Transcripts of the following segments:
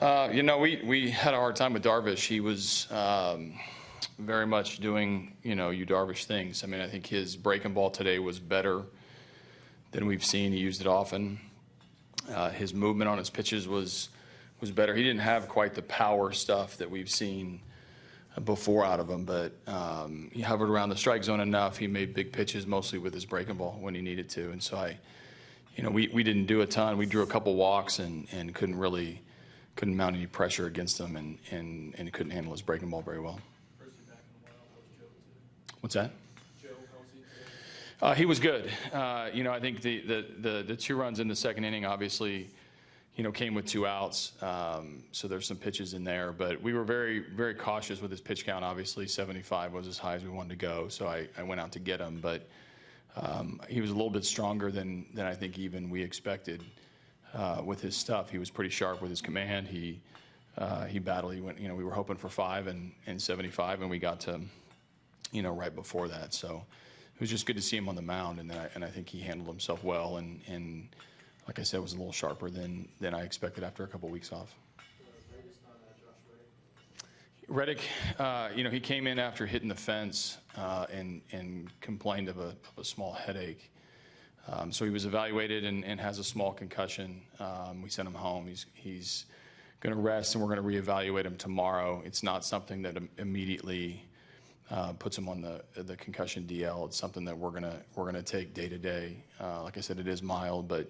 We had a hard time with Darvish. He was very much doing, Yu Darvish things. I mean, I think his breaking ball today was better than we've seen. He used it often. His movement on his pitches was better. He didn't have quite the power stuff that we've seen before out of him, but he hovered around the strike zone enough. He made big pitches mostly with his breaking ball when he needed to. And so we didn't do a ton. We drew a couple walks and couldn't mount any pressure against him and couldn't handle his breaking ball very well. What's that? He was good. I think the 2 runs in the second inning obviously, came with 2 outs. So there's some pitches in there, but we were very, very cautious with his pitch count. Obviously 75 was as high as we wanted to go. So I went out to get him, but he was a little bit stronger than I think even we expected with his stuff. He was pretty sharp with his command. He battled. He went. We were hoping for 5 and 75, and we got to, right before that. So it was just good to see him on the mound, and I think he handled himself well, and like I said, was a little sharper than I expected after a couple weeks off. Reddick, he came in after hitting the fence and complained of a small headache. So he was evaluated and has a small concussion. We sent him home. He's going to rest, and we're going to reevaluate him tomorrow. It's not something that immediately puts him on the concussion DL. It's something that we're gonna take day to day. Like I said, it is mild, but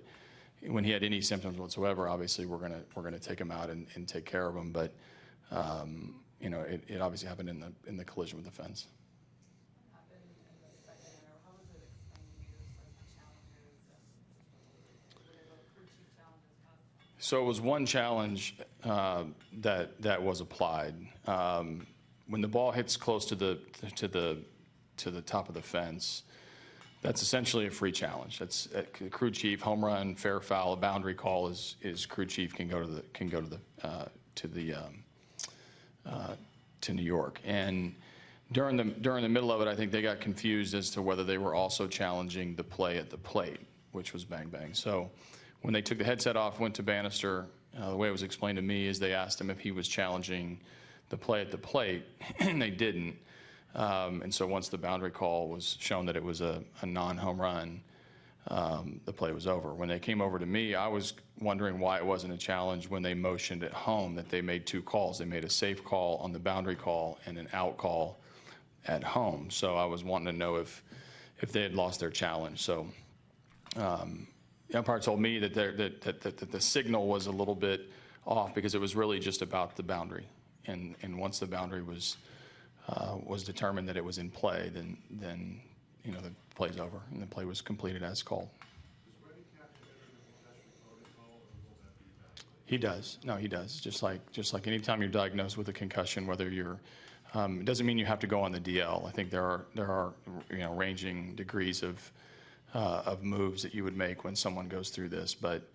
when he had any symptoms whatsoever, obviously we're gonna take him out and take care of him. But it obviously happened in the collision with the fence. So it was one challenge that was applied. When the ball hits close to the top of the fence, that's essentially a free challenge. That's crew chief, home run, fair foul, a boundary call is crew chief can go to New York. And during the middle of it, I think they got confused as to whether they were also challenging the play at the plate, which was bang bang. So when they took the headset off, went to Bannister, the way it was explained to me is they asked him if he was challenging the play at the plate, and they didn't. And so once the boundary call was shown that it was a non-home run, the play was over. When they came over to me, I was wondering why it wasn't a challenge when they motioned at home, that they made 2 calls. They made a safe call on the boundary call and an out call at home. So I was wanting to know if they had lost their challenge. So the umpire told me that the signal was a little bit off because it was really just about the boundary. And once the boundary was determined that it was in play, then the play's over and the play was completed as called. He does. No, he does. Just like any time you're diagnosed with a concussion, whether you're, it doesn't mean you have to go on the DL. I think there are ranging degrees of moves that you would make when someone goes through this, but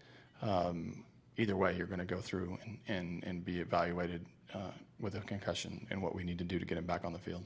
either way, you're going to go through and be evaluated with a concussion and what we need to do to get him back on the field.